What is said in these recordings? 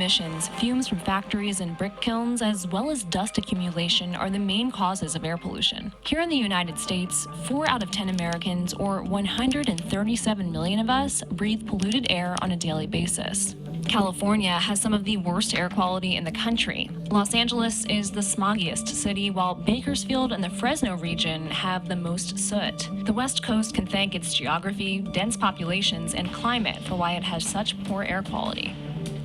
emissions, fumes from factories and brick kilns, as well as dust accumulation, are the main causes of air pollution. Here in the United States, 4 out of 10 Americans, or 137 million of us, breathe polluted air on a daily basis. California has some of the worst air quality in the country. Los Angeles is the smoggiest city, while Bakersfield and the Fresno region have the most soot. The West Coast can thank its geography, dense populations, and climate for why it has such poor air quality.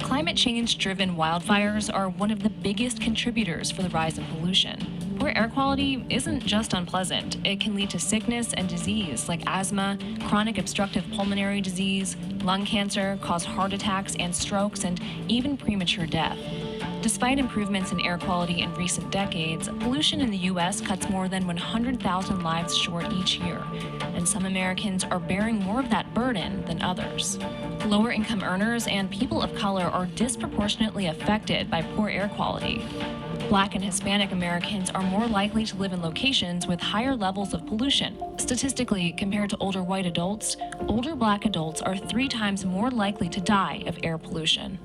Climate change-driven wildfires are one of the biggest contributors for the rise in pollution. Poor air quality isn't just unpleasant. It can lead to sickness and disease like asthma, chronic obstructive pulmonary disease, lung cancer, cause heart attacks and strokes, and even premature death. Despite improvements in air quality in recent decades, pollution in the U.S. cuts more than 100,000 lives short each year, and some Americans are bearing more of that burden than others. Lower-income earners and people of color are disproportionately affected by poor air quality. Black and Hispanic Americans are more likely to live in locations with higher levels of pollution. Statistically, compared to older white adults, older Black adults are 3 times more likely to die of air pollution.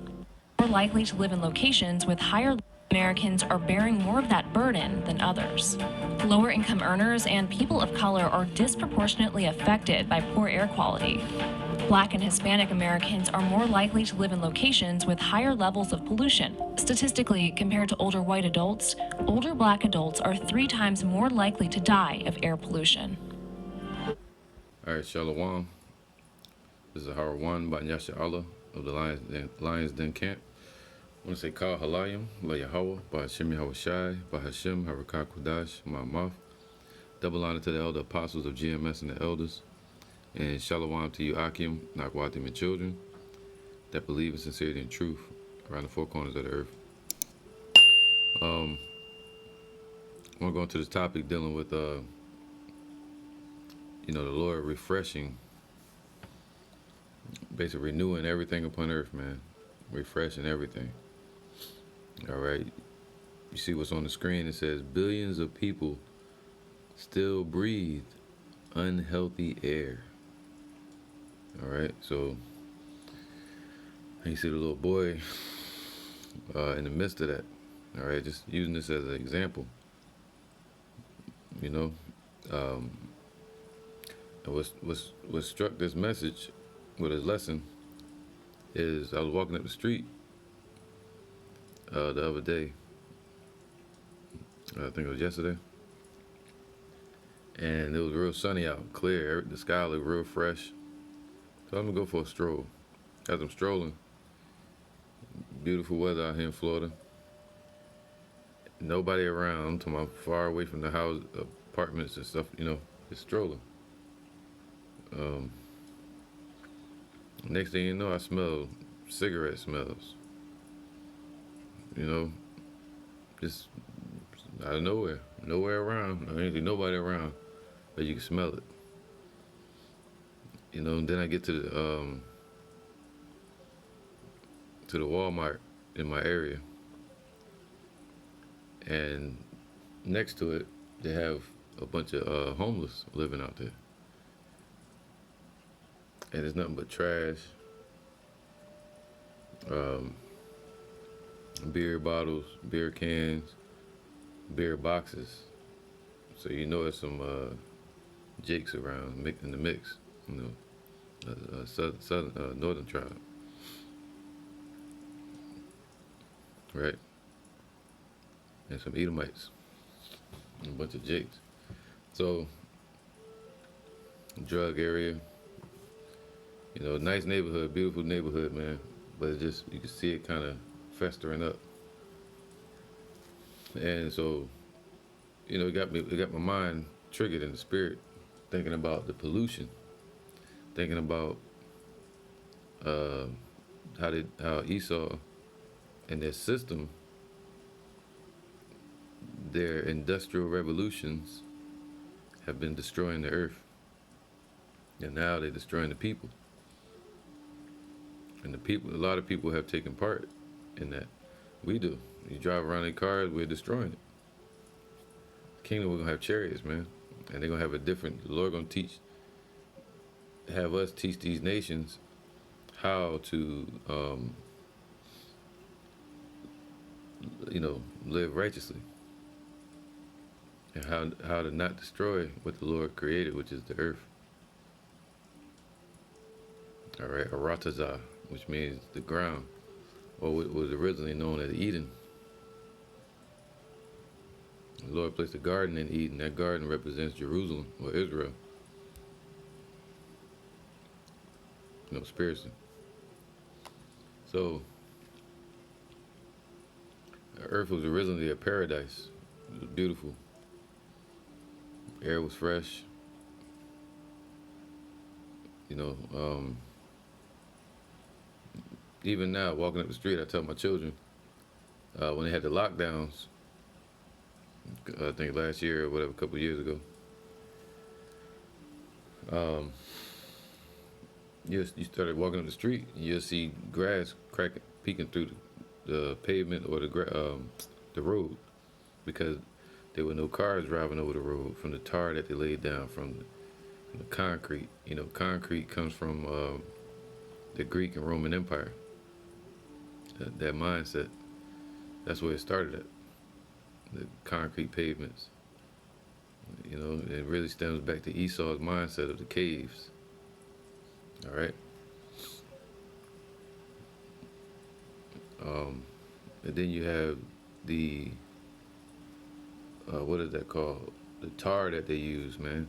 More likely to live in locations with higher Americans are bearing more of that burden than others. Lower-income earners and people of color are disproportionately affected by poor air quality. Black and Hispanic Americans are more likely to live in locations with higher levels of pollution. Statistically, compared to older white adults, older Black adults are 3 times more likely to die of air pollution. All right, Shalom. This is Howard 1 by Yasha Allah of the Lions Den Camp. I want to say Kal Halayim, La Yahweh, by Hashem Yahweh Shai, by Hashem Harakah Kodash, Ma'amaf. Double honor to the elder apostles of GMS and the elders. And Shalom to you, Akim, Nakwatim, and children that believe in sincerity and truth around the 4 corners of the earth. I want to go into this topic dealing with, the Lord refreshing, basically renewing everything upon earth, man. Refreshing everything. All right. You see what's on the screen? It says billions of people still breathe unhealthy air. All right, so you see the little boy in the midst of that. All right, just using this as an example. And what struck this message with his lesson is I was walking up the street the other day. I think it was yesterday. And it was real sunny out, clear. The sky looked real fresh. So I'm gonna go for a stroll. As I'm strolling, beautiful weather out here in Florida. Nobody around, I'm far away from the house, apartments and stuff, just strolling. Next thing you know, I smell cigarette smells. Just out of nowhere around. I ain't see nobody around, but you can smell it. And then I get to the Walmart in my area, and next to it, they have a bunch of homeless living out there, and it's nothing but trash, beer bottles, beer cans, beer boxes. So there's some jakes around in the mix. Southern northern tribe, right? And some Edomites, and a bunch of jakes. So, drug area, nice neighborhood, beautiful neighborhood, man. But it's just, you can see it kind of festering up. And so, it got my mind triggered in the spirit, thinking about the pollution. Thinking about how Esau and their system, their industrial revolutions have been destroying the earth. And now they're destroying the people. And a lot of people have taken part in that. We do. You drive around in cars, we're destroying it. Kingdom, we're going to have chariots, man. And they're going to have the Lord going to have us teach these nations how to live righteously, and how to not destroy what the Lord created, which is the earth. All right, Arataza, which means the ground, or what was originally known as Eden. The Lord placed a garden in Eden. That garden represents Jerusalem or Israel, spiritually. So, the earth was originally a paradise. It was beautiful. Air was fresh. Even now, walking up the street, I tell my children, when they had the lockdowns, I think last year or whatever, a couple of years ago, you started walking up the street, and you'll see grass cracking, peeking through the pavement or the road, because there were no cars driving over the road from the tar that they laid down, from the concrete. Concrete comes from the Greek and Roman Empire. That mindset, that's where it started at. The concrete pavements. It really stems back to Esau's mindset of the caves. All right. And then you have the what is that called? The tar that they use, man,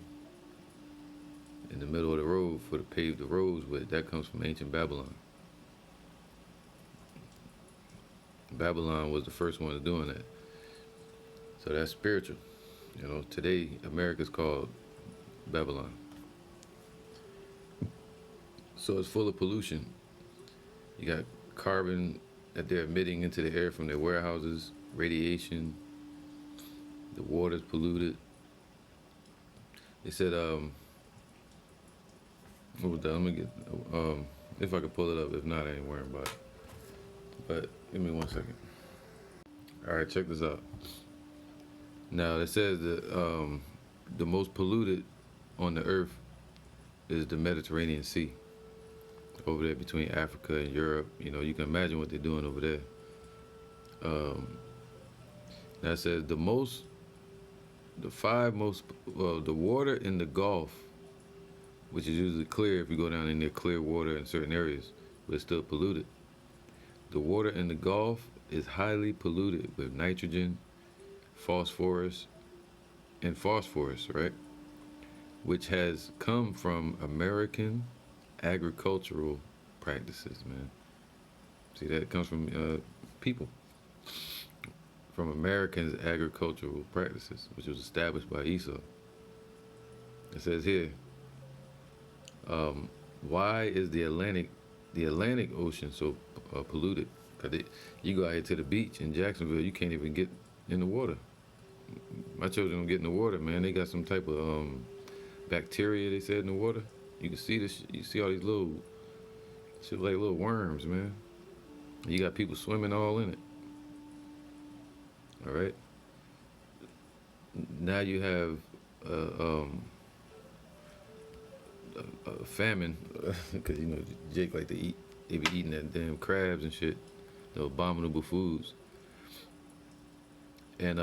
in the middle of the road to pave the roads with. That comes from ancient Babylon. Babylon was the first one doing that. So that's spiritual. Today America's called Babylon. So it's full of pollution. You got carbon that they're emitting into the air from their warehouses, radiation. The water's polluted. They said, what was that? Let me get, if I can pull it up. If not, I ain't worrying about it. But give me 1 second. All right, check this out. Now, it says that the most polluted on the earth is the Mediterranean Sea. Over there between Africa and Europe. You can imagine what they're doing over there. Now it says the water in the Gulf, which is usually clear if you go down in there, clear water in certain areas, but it's still polluted. The water in the Gulf is highly polluted with nitrogen, phosphorus, right? Which has come from American agricultural practices, man. See, that comes from people. From Americans' agricultural practices, which was established by Esau. It says here, why is the Atlantic Ocean so polluted? Because you go out here to the beach in Jacksonville, you can't even get in the water. My children don't get in the water, man. They got some type of bacteria, they said, in the water. You can see this. You see all these little shit like little worms, man. You got people swimming all in it. All right. Now you have a famine, because Jake like to eat. They be eating that damn crabs and shit, the abominable foods, and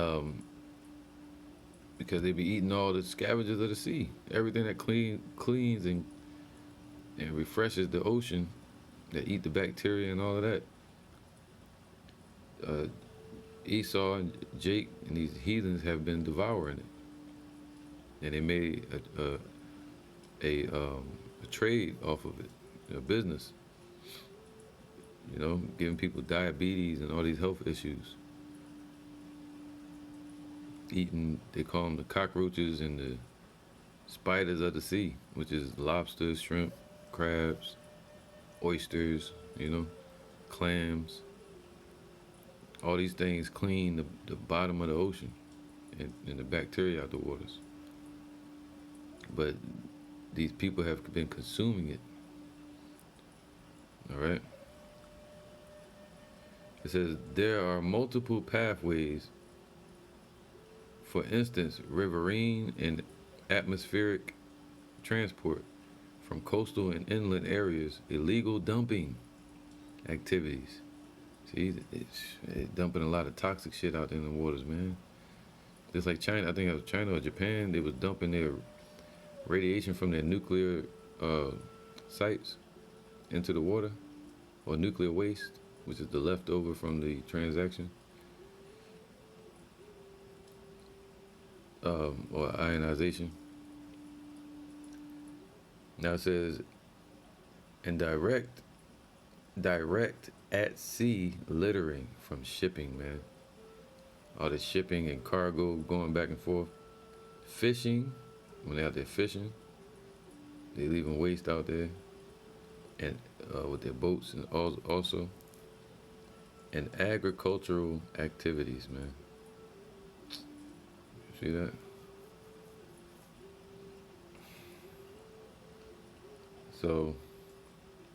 because they be eating all the scavengers of the sea, everything that cleans and refreshes the ocean, that eat the bacteria and all of that. Esau and Jake and these heathens have been devouring it, and they made a trade off of it, a business. Giving people diabetes and all these health issues. Eating, they call them the cockroaches and the spiders of the sea, which is lobsters, shrimp, crabs, oysters, clams. All these things clean the bottom of the ocean and the bacteria out the waters. But these people have been consuming it. All right? It says there are multiple pathways. For instance, riverine and atmospheric transport from coastal and inland areas, illegal dumping activities, See, it's dumping a lot of toxic shit out in the waters, man. Just like China, I think it was China or Japan, they was dumping their radiation from their nuclear uh, sites into the water, or nuclear waste, which is the leftover from the transaction, or ionization. Now it says, and direct at sea littering from shipping, man. All the shipping and cargo going back and forth. Fishing, when they're out there fishing, they leaving waste out there, and with their boats and also, and agricultural activities, man. See that? So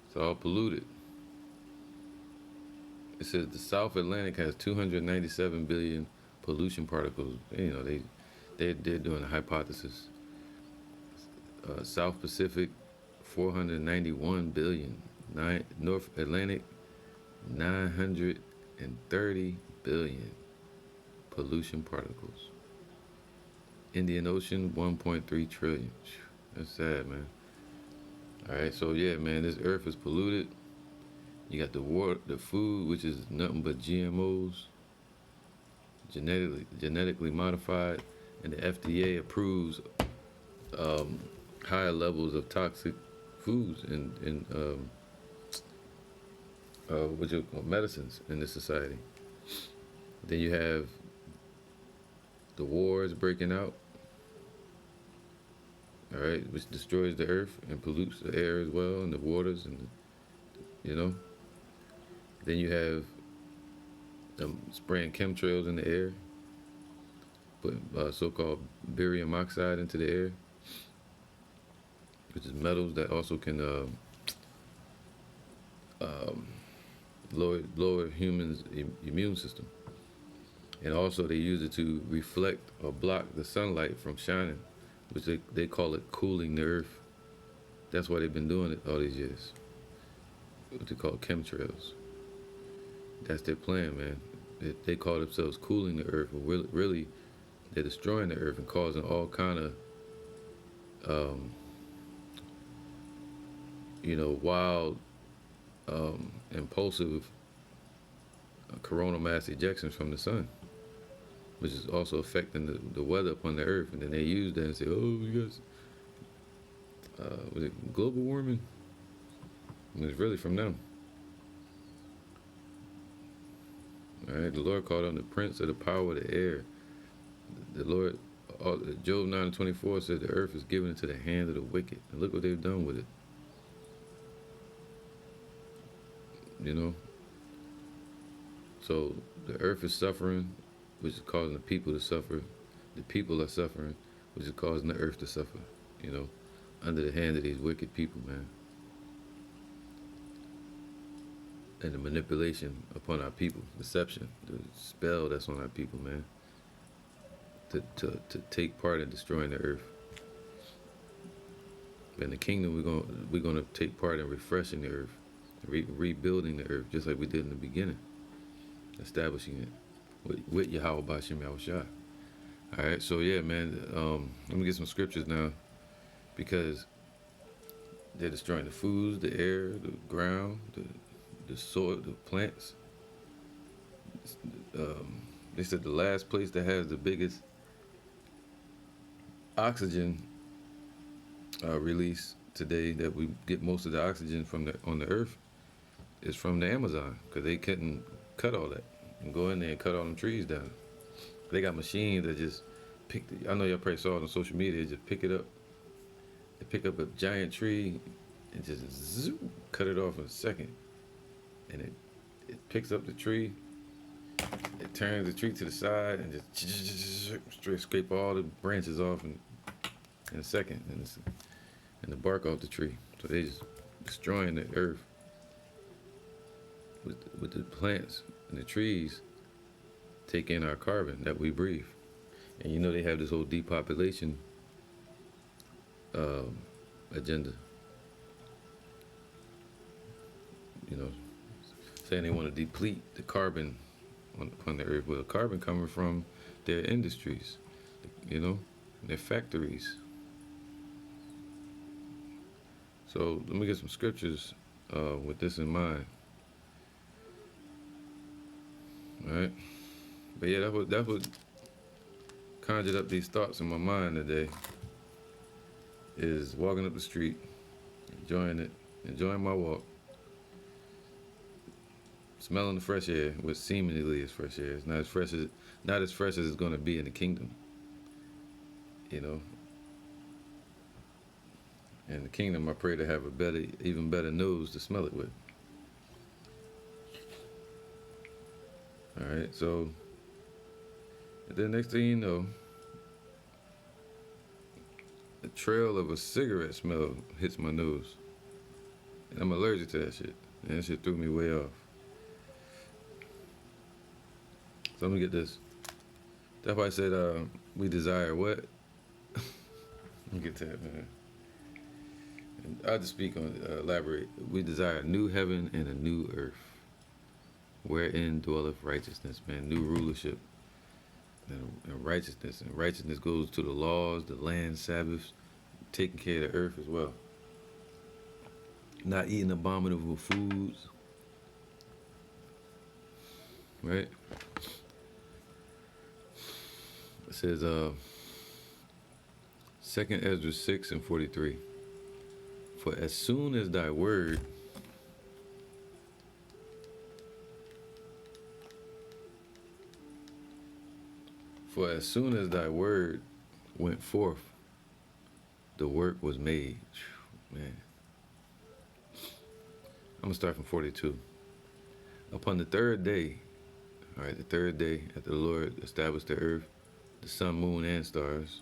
it's all polluted. It says the South Atlantic has 297 billion pollution particles. You know, they're doing a hypothesis. South Pacific, 491 billion. North Atlantic, 930 billion pollution particles. Indian Ocean, 1.3 trillion. That's sad, man. All right, so yeah, man, this earth is polluted. You got the water, the food, which is nothing but GMOs, genetically modified, and the FDA approves higher levels of toxic foods and what you call medicines in this society. Then you have the wars breaking out, all right, which destroys the earth and pollutes the air as well, and the waters, and you know. Then you have them spraying chemtrails in the air, putting so-called barium oxide into the air, which is metals that also can lower humans' immune system. And also they use it to reflect or block the sunlight from shining, which they call it cooling the earth. That's why they've been doing it all these years. What they call chemtrails. That's their plan, man. They call themselves cooling the earth, but really they're destroying the earth and causing all kind of, wild, impulsive coronal mass ejections from the sun, which is also affecting the weather upon the earth. And then they use that and say, oh, you guys, was it global warming? And it's really from them. All right, the Lord called on the prince of the power of the air. The Lord, Job 9:24 says the earth is given into the hand of the wicked. And look what they've done with it. You know? So the earth is suffering, which is causing the people to suffer. The people are suffering, which is causing the earth to suffer, you know, under the hand of these wicked people, man. And the manipulation upon our people, deception, the spell that's on our people, man, to take part in destroying the earth. In the kingdom, we're gonna take part in refreshing the earth, rebuilding the earth, just like we did in the beginning, establishing it with Yahweh Bashim Yahushua. All right, so yeah, man, let me get some scriptures now, because they're destroying the foods, the air, the ground, the soil, the plants. They said the last place that has the biggest oxygen release today, that we get most of the oxygen from on the earth, is from the Amazon, because they couldn't cut all that and go in there and cut all them trees down. They got machines that just I know y'all probably saw it on social media, they just pick it up. They pick up a giant tree and just zoom, cut it off in a second. And it picks up the tree, it turns the tree to the side, and just straight scrape all the branches off in a second, and the bark off the tree. So they just destroying the earth with the plants and the trees take in our carbon that we breathe. And you know they have this whole depopulation agenda. You know, saying they want to deplete the carbon on the earth. Well, the carbon coming from their industries, you know, their factories. So let me get some scriptures with this in mind. All right. But yeah, that what conjured up these thoughts in my mind today. Is walking up the street, enjoying it, enjoying my walk, smelling the fresh air, which seemingly is fresh air. It's not as fresh as it's going to be in the kingdom. You know. In the kingdom, I pray to have even better nose to smell it with. All right, so the next thing you know, the trail of a cigarette smell hits my nose. And I'm allergic to that shit. And that shit threw me way off. So let me get this. That's why I said we desire what? Let me get that, man. And I'll just speak on elaborate. We desire a new heaven and a new earth, wherein dwelleth righteousness, man. New rulership and righteousness. And righteousness goes to the laws, the land, Sabbaths, taking care of the earth as well. Not eating abominable foods. Right? It says 2nd Ezra 6:43. For as soon as thy word went forth, the work was made. Man. I'm gonna start from 42. Upon the third day, all right, the third day after the Lord established the earth, the sun, moon, and stars.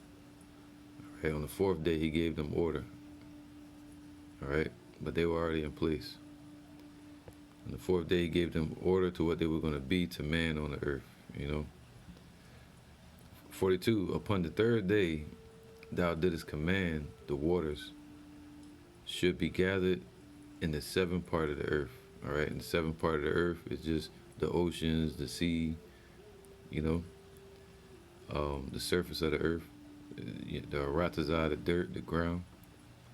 All right, on the fourth day, he gave them order. All right, but they were already in place. On the fourth day, he gave them order to what they were going to be to man on the earth, you know. 42, upon the third day, thou didst command the waters should be gathered in the seventh part of the earth. All right, and the seventh part of the earth is just the oceans, the sea, you know, the surface of the earth, the aratazah, the dirt, the ground.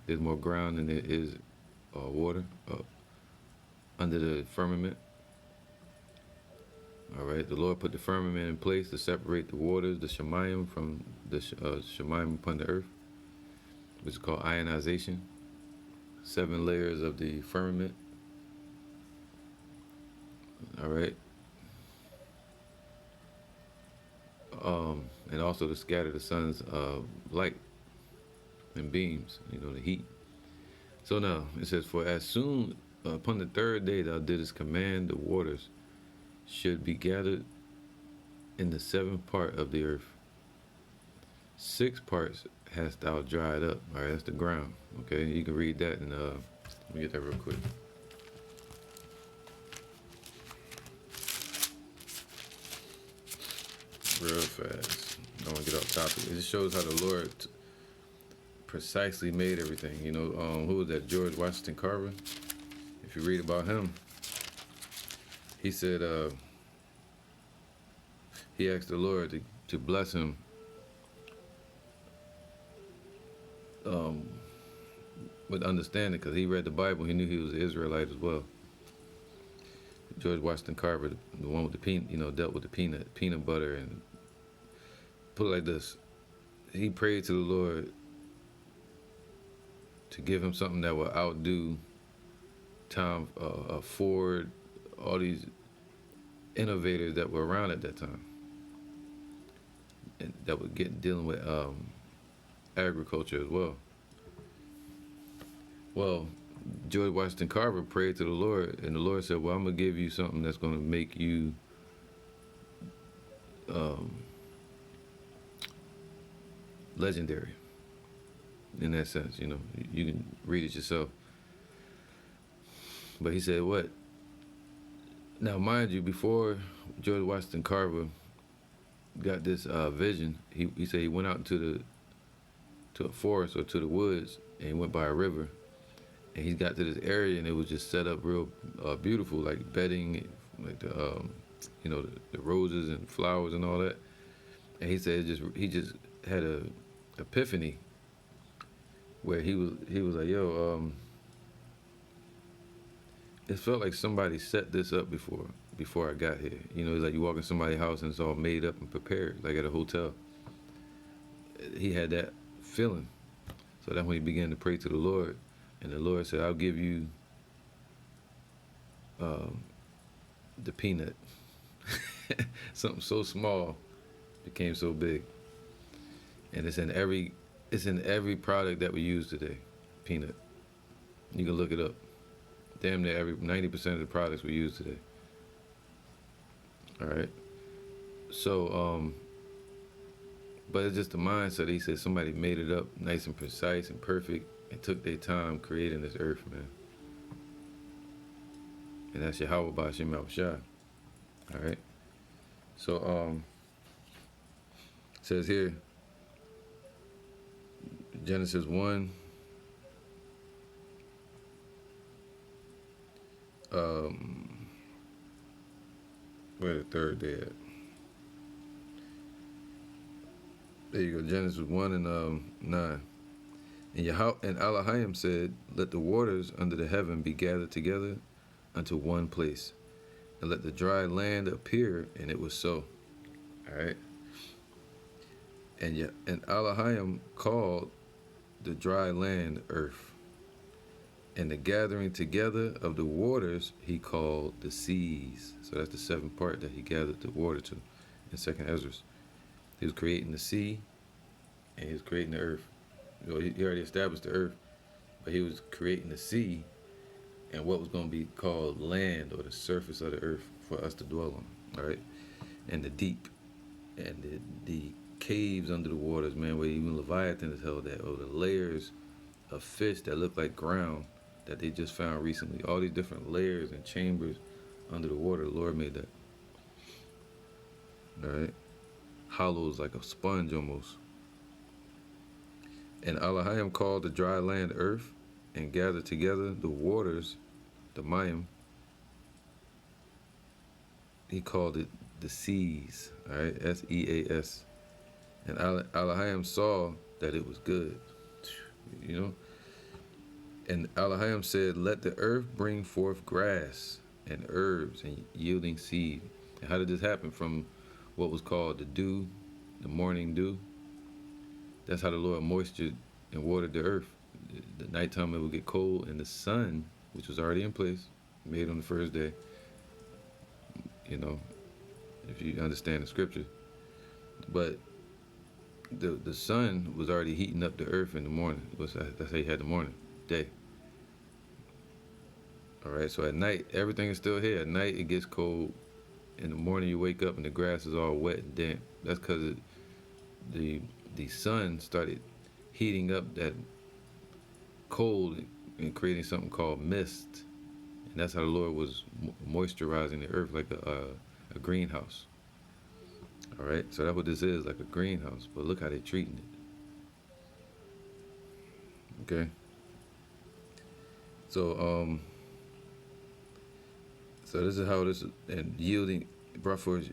There's more ground than there is water under the firmament. All right, the Lord put the firmament in place to separate the waters, the Shemayim, from the Shemayim upon the earth, which is called ionization. 7 layers of the firmament. All right. And also to scatter the sun's light and beams, you know, the heat. So now it says, for as soon upon the third day thou didst command the waters should be gathered in the seventh part of the earth. 6 parts hast thou dried up. All right, that's the ground. Okay, you can read that, and let me get that real quick. Real fast. I don't want to get off topic. It just shows how the Lord precisely made everything. You know, who was that? George Washington Carver. If you read about him, he said he asked the Lord to bless him with understanding, because he read the Bible. He knew he was an Israelite as well. George Washington Carver, the one with the peanut, you know, dealt with the peanut butter, and put it like this: he prayed to the Lord to give him something that would outdo Tom Ford, all these innovators that were around at that time, and that would get dealing with agriculture as well. Well, George Washington Carver prayed to the Lord, and the Lord said, well, I'm going to give you something that's going to make you legendary in that sense. You know, you can read it yourself. But he said, what? Now, mind you, before George Washington Carver got this vision, he said he went out to a forest or to the woods, and he went by a river, And he got to this area and it was just set up real beautiful, like bedding, like the roses and flowers and all that. And he said he just had a epiphany where he was like, yo, it felt like somebody set this up before I got here. It's like you walk in somebody's house and it's all made up and prepared, like at a hotel. He had that feeling. So that's when he began to pray to the Lord. And the Lord said, I'll give you the peanut. Something so small became so big. And it's in every product that we use today, peanut. You can look it up. Damn near 90% of the products we use today. All right. So, but it's just the mindset. He said somebody made it up nice and precise and perfect and took their time creating this earth, man. And that's Yahweh Ba'Shem Yahushua. All right. So, it says here, Genesis 1, where the third day at? There you go, Genesis 1 and 9. And Elohim said, let the waters under the heaven be gathered together unto one place, and let the dry land appear, and it was so. All right. And Elohim called the dry land earth, and the gathering together of the waters he called the seas. So that's the seventh part that he gathered the water to in Second Ezra. He was creating the sea, and he was creating the earth. He already established the earth, but he was creating the sea and what was going to be called land, or the surface of the earth for us to dwell on. All right, and the deep, and the caves under the waters, man, where even Leviathan is held at, or the layers of fish that look like ground that they just found recently. All these different layers and chambers under the water, the Lord made that. All right, hollows like a sponge almost. And Elohim called the dry land earth, and gathered together the waters, the Mayim. He called it the seas, all right, S-E-A-S. And Elohim saw that it was good, And Elohim said, let the earth bring forth grass and herbs and yielding seed. And how did this happen? From what was called the dew, the morning dew. That's how the Lord moistured and watered the earth. The nighttime it would get cold, and the sun, which was already in place, made on the first day, if you understand the scripture. But the sun was already heating up the earth in the morning. That's how you had the morning, day. All right, so at night, everything is still here. At night, it gets cold. In the morning, you wake up and the grass is all wet and damp. That's because the sun started heating up that cold and creating something called mist. And that's how the Lord was moisturizing the earth like a greenhouse. All right, so that's what this is, like a greenhouse. But look how they're treating it. Okay. So so this is how this is, and yielding, brought forth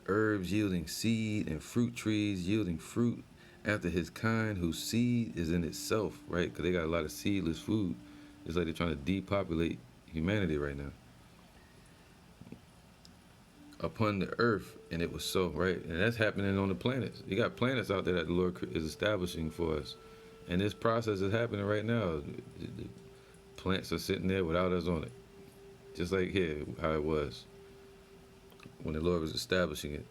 herbs yielding seed, and fruit trees yielding fruit after his kind, whose seed is in itself, right? Because they got a lot of seedless food. It's like they're trying to depopulate humanity right now. Upon the earth, and it was so, right? And that's happening on the planets. You got planets out there that the Lord is establishing for us. And this process is happening right now. The plants are sitting there without us on it. Just like here, how it was when the Lord was establishing it.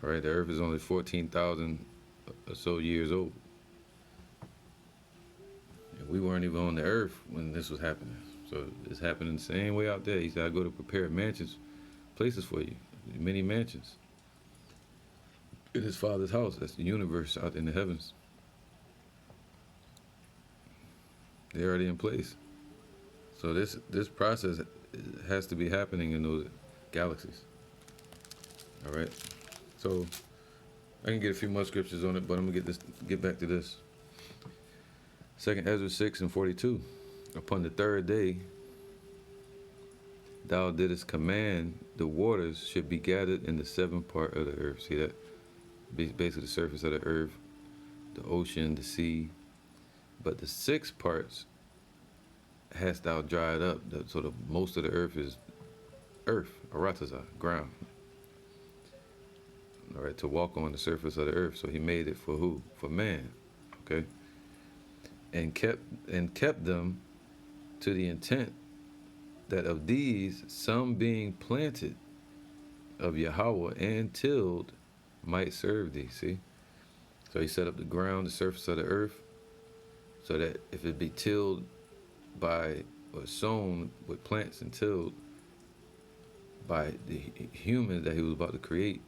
All right, the earth is only 14,000 or so years old. And we weren't even on the earth when this was happening. So it's happening the same way out there. He said, I go to prepare mansions, places for you, many mansions. In his Father's house, that's the universe out in the heavens. They're already in place. So this process has to be happening in those galaxies. All right. So I can get a few more scriptures on it, but I'm gonna get back to this. Second Ezra 6:42. Upon the third day, thou didst command the waters should be gathered in the seventh part of the earth. See that? Basically the surface of the earth, the ocean, the sea. But the six parts hast thou dried up. So the most of the earth is earth, arataza, ground. All right, to walk on the surface of the earth. So he made it for who? For man. Okay. And kept them to the intent that of these some being planted of Yahweh and tilled might serve thee. See? So he set up the ground, the surface of the earth, so that if it be tilled by or sown with plants and tilled by the humans that he was about to create,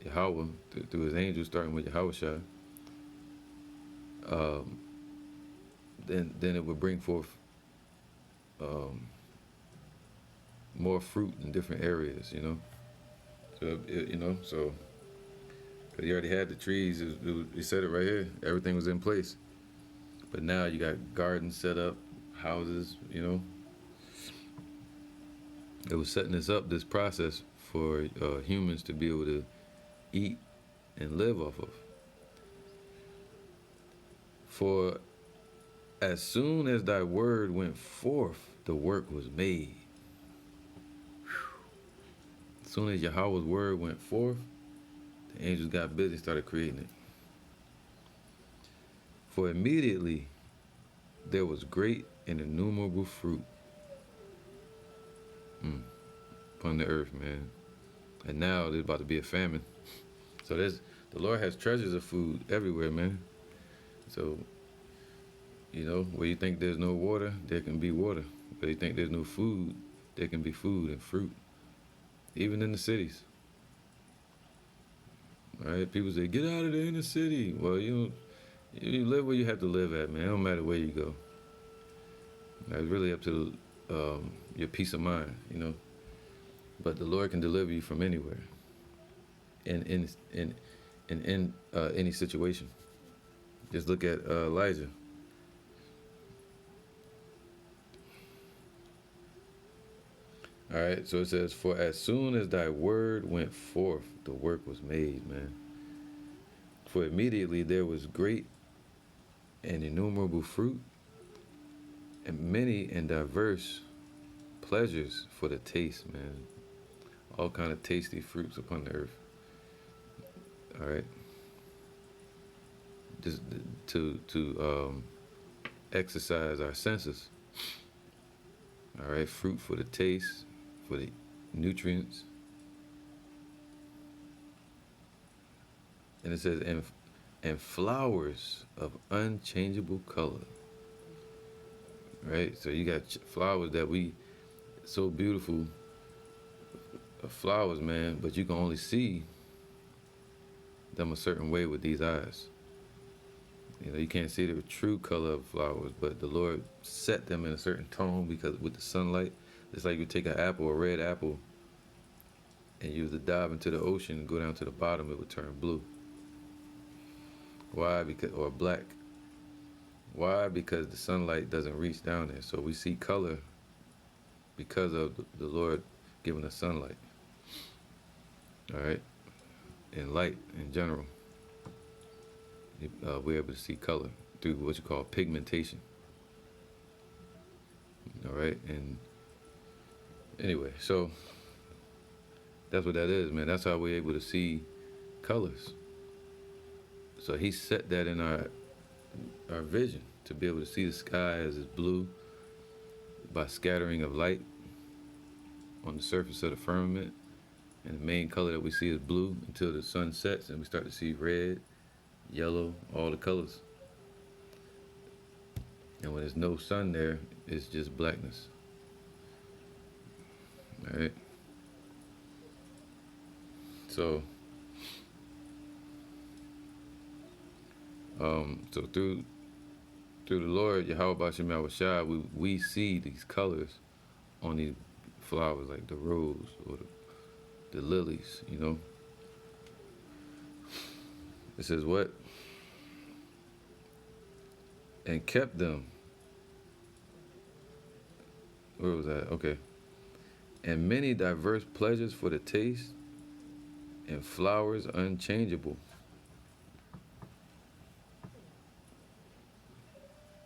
Yahweh, through his angels, starting with Yahweh Shai, then it would bring forth more fruit in different areas, you know. So because he already had the trees, he said it right here. Everything was in place, but now you got gardens set up, houses, you know. It was setting this process for humans to be able to eat and live off of. For as soon as thy word went forth, the work was made. As soon as Yahweh's word went forth, the angels got busy and started creating it. For immediately there was great and innumerable fruit upon the earth, man. And now there's about to be a famine. So the Lord has treasures of food everywhere, man. So, you know, where you think there's no water, there can be water. Where you think there's no food, there can be food and fruit. Even in the cities. All right, people say, get out of the inner city. Well, you live where you have to live at, man. It don't matter where you go. It's really up to your peace of mind, you know. But the Lord can deliver you from anywhere, in any situation. Just look at Elijah. All right, so it says, for as soon as thy word went forth, the work was made, man. For immediately there was great and innumerable fruit, and many and diverse pleasures for the taste, man. All kind of tasty fruits upon the earth. All right. Just to exercise our senses. All right, fruit for the taste, for the nutrients. And it says, and flowers of unchangeable color. Right? So you got flowers that so beautiful, flowers, man, but you can only see them a certain way with these eyes. You know, you can't see the true color of flowers, but the Lord set them in a certain tone because with the sunlight, it's like you take an apple, a red apple, and you would dive into the ocean and go down to the bottom, it would turn blue. Why? Or black. Why? Because the sunlight doesn't reach down there. So we see color because of the Lord giving us sunlight. All right? And light in general. We're able to see color through what you call pigmentation. All right? And anyway, so that's what that is, man. That's how we're able to see colors. So he set that in our vision to be able to see the sky as it's blue by scattering of light on the surface of the firmament. And the main color that we see is blue until the sun sets and we start to see red, yellow, all the colors. And when there's no sun there, it's just blackness. All right? So through the Lord, Yahweh B'Shem Yahushua, we see these colors on these flowers like the rose or the lilies, you know. It says what? and kept them. Where was that? Okay. And many diverse pleasures for the taste, and flowers unchangeable.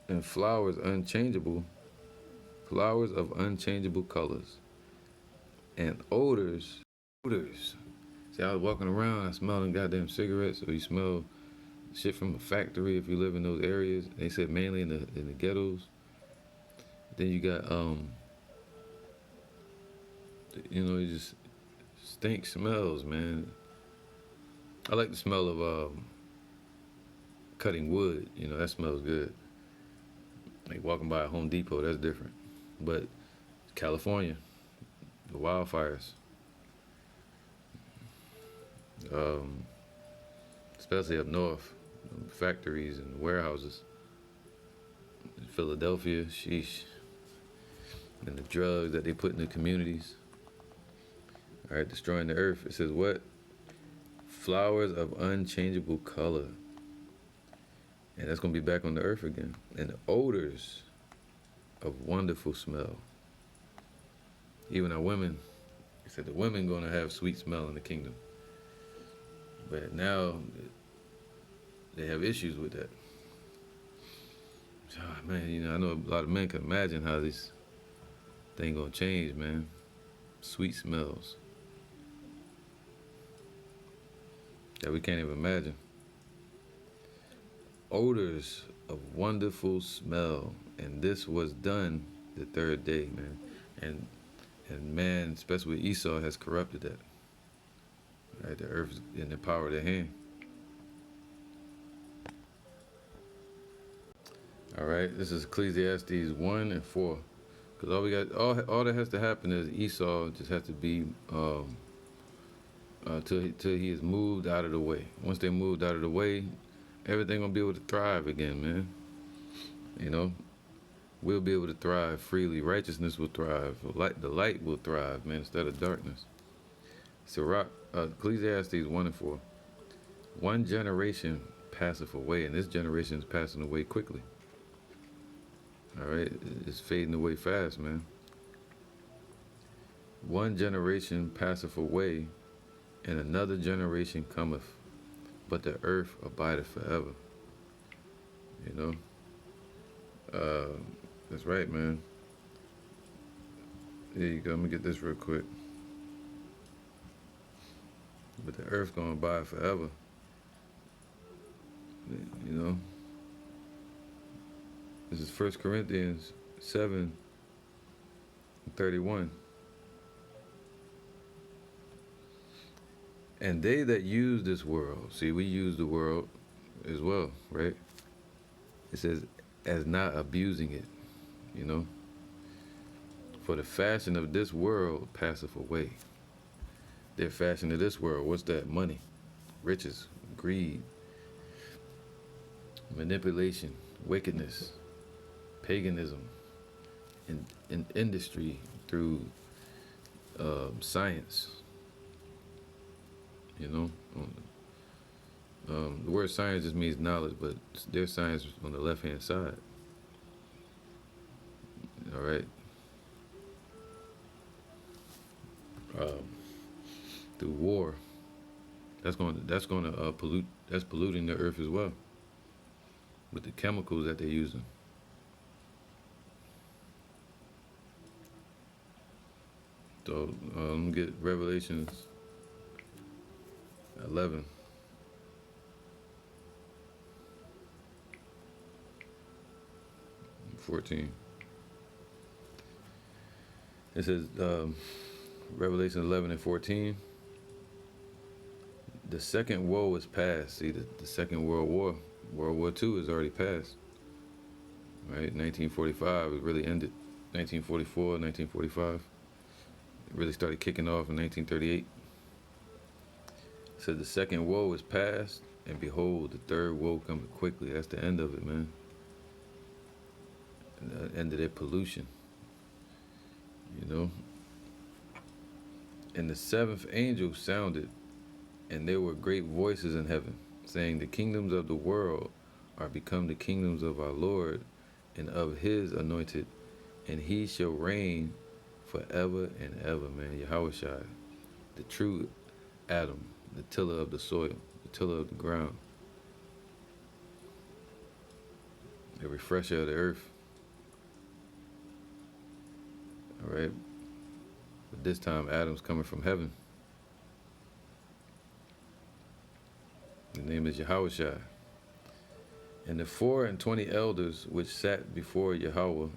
And flowers unchangeable, flowers of unchangeable colors. And odors, odors. See, I was walking around, I smelled them goddamn cigarettes, or you smell shit from a factory if you live in those areas. They said mainly in the ghettos. Then you got you just stink smells, man. I like the smell of cutting wood. That smells good. Like walking by a Home Depot, that's different. But California, the wildfires, especially up north, factories and warehouses. Philadelphia, sheesh. And the drugs that they put in the communities. All right, destroying the earth. It says what? Flowers of unchangeable color. And that's going to be back on the earth again. And odors of wonderful smell. Even our women, he said the women going to have sweet smell in the kingdom. But now they have issues with that. Oh, man, I know a lot of men can imagine how this thing going to change, man. Sweet smells that we can't even imagine. Odors of wonderful smell, and this was done the third day, man. And man, especially with Esau, has corrupted that. Right, the earth is in the power of their hand. All right, this is Ecclesiastes 1 and 4. Because all that has to happen is Esau just has to be till he is moved out of the way. Once they're moved out of the way, everything gonna be able to thrive again, man. We'll be able to thrive freely. Righteousness will thrive. The light will thrive, man, instead of darkness. So Ecclesiastes 1 and 4. One generation passeth away, and this generation is passing away quickly. All right, it's fading away fast, man. One generation passeth away, and another generation cometh, but the earth abideth forever. That's right, man. There you go. Let me get this real quick. But the earth gonna abide forever. This is 1 Corinthians 7:31. And they that use this world, see, we use the world as well, right? It says, as not abusing it, For the fashion of this world passeth away. Their fashion of this world, what's that? Money, riches, greed, manipulation, wickedness, paganism, in industry, through science. The word science just means knowledge, but their science is on the left-hand side. All right. Through war, that's going to pollute. That's polluting the earth as well with the chemicals that they're using. So let me get Revelations 11. And 14. It says, Revelation 11 and 14. The second woe is past. See, the Second World War, World War II is already past. Right? 1945, it really ended. 1944, 1945. It really started kicking off in 1938. It said the second woe is past, and behold, the third woe coming quickly. That's the end of it, man. And the end of their pollution. And the seventh angel sounded, and there were great voices in heaven, saying, the kingdoms of the world are become the kingdoms of our Lord and of his anointed, and he shall reign forever and ever, man. Yahushua, the true Adam, the tiller of the soil, the tiller of the ground, the refresher of the earth. All right. But this time, Adam's coming from heaven. The name is Yahushua. And the 24 elders which sat before Yahweh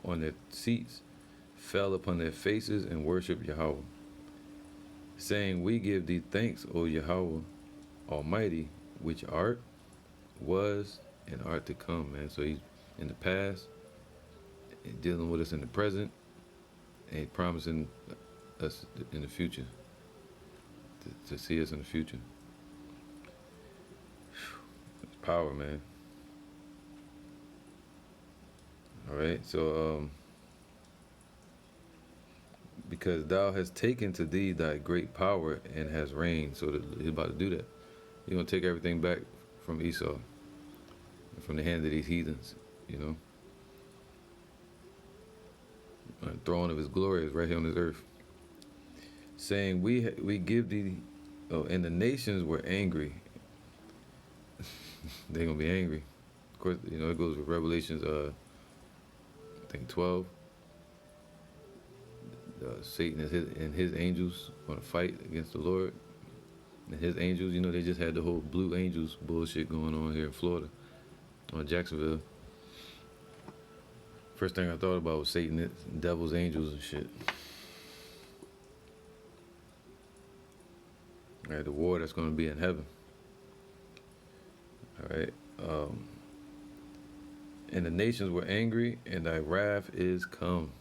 on their seats fell upon their faces and worshiped Yahweh, saying, We give thee thanks, O Yahweh Almighty, which art, was, and art to come, man. So he's in the past, and dealing with us in the present, and he's promising us in the future, to see us in the future. It's power, man. All right, so because thou hast taken to thee thy great power and has reigned. So he's about to do that. He's gonna take everything back from Esau, from the hand of these heathens, you know. The throne of his glory is right here on this earth. Saying, we give thee, and the nations were angry. They're gonna be angry. Of course, you know, it goes with Revelations, I think 12. Satan and his angels want to fight against the Lord. And his angels, you know, they just had the whole Blue Angels bullshit going on here in Florida, on Jacksonville. First thing I thought about was Satan, devil's angels and shit. All right, the war that's going to be in heaven. All right. And the nations were angry, and thy wrath is come.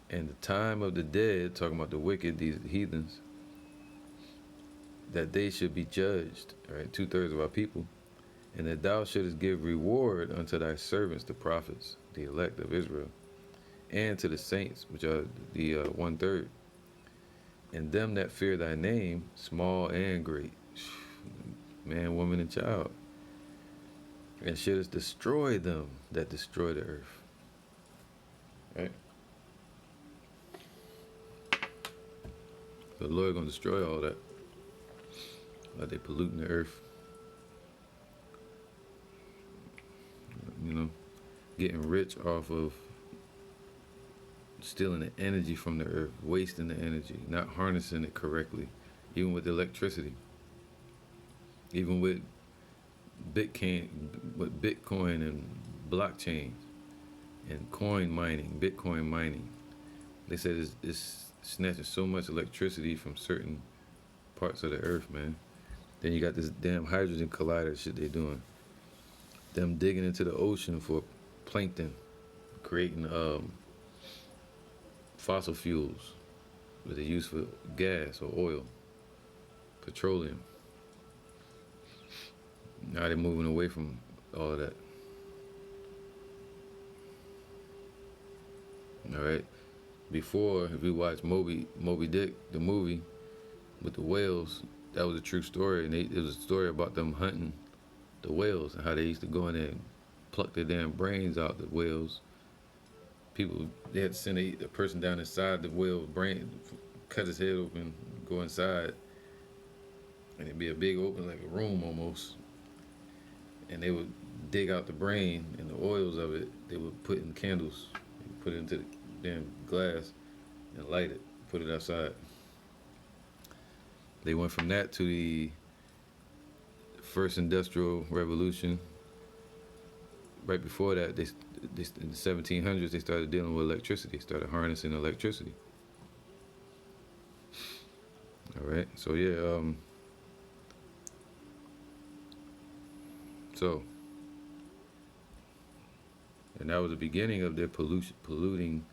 And the time of the dead, talking about the wicked, these heathens, that they should be judged, right? 2/3 of our people, and that thou shouldest give reward unto thy servants, the prophets, the elect of Israel, and to the saints, which are the 1/3, and them that fear thy name, small and great, man, woman, and child, and shouldest destroy them that destroy the earth. Right? The Lord gonna destroy all that. Like they polluting the earth. You know, getting rich off of stealing the energy from the earth, wasting the energy, not harnessing it correctly, even with electricity, even with Bitcoin and blockchain and coin mining, Bitcoin mining. They said it's snatching so much electricity from certain parts of the earth, man. Then you got this damn hydrogen collider shit they doing. Them digging into the ocean for plankton, creating fossil fuels with the use for gas or oil, petroleum. Now they're moving away from all of that. All right. Before, if you watch Moby Dick, the movie with the whales, that was a true story, and it was a story about them hunting the whales and how they used to go in there and pluck their damn brains out the whales. People, they had to send a person down inside the whale's brain, cut his head open, go inside, and it'd be a big open, like a room almost. And they would dig out the brain and the oils of it, they would put in candles, put it into the damn glass and light it, put it outside. They went from that to the first industrial revolution. Right before that, they in the 1700s, they started dealing with electricity, started harnessing electricity. All right, so yeah, and that was the beginning of their polluting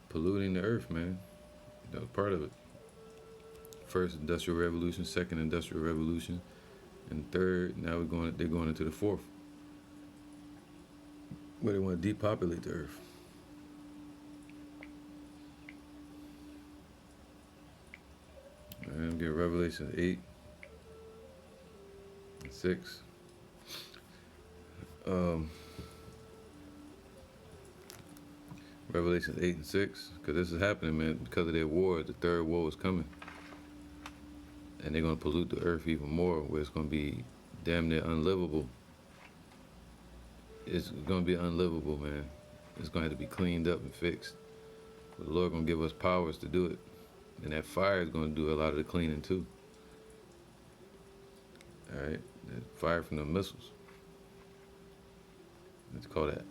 the earth, man. That was part of it. First industrial revolution, second industrial revolution, and third. Now they're going into the fourth, where they want to depopulate the earth. And get Revelation 8 and 6. Um, Revelation 8 and 6, because this is happening, man, because of their war. The third war is coming. And they're going to pollute the earth even more, where it's going to be damn near unlivable. It's going to be unlivable, man. It's going to have to be cleaned up and fixed. But the Lord going to give us powers to do it. And that fire is going to do a lot of the cleaning too. All right? That fire from the missiles. It's called that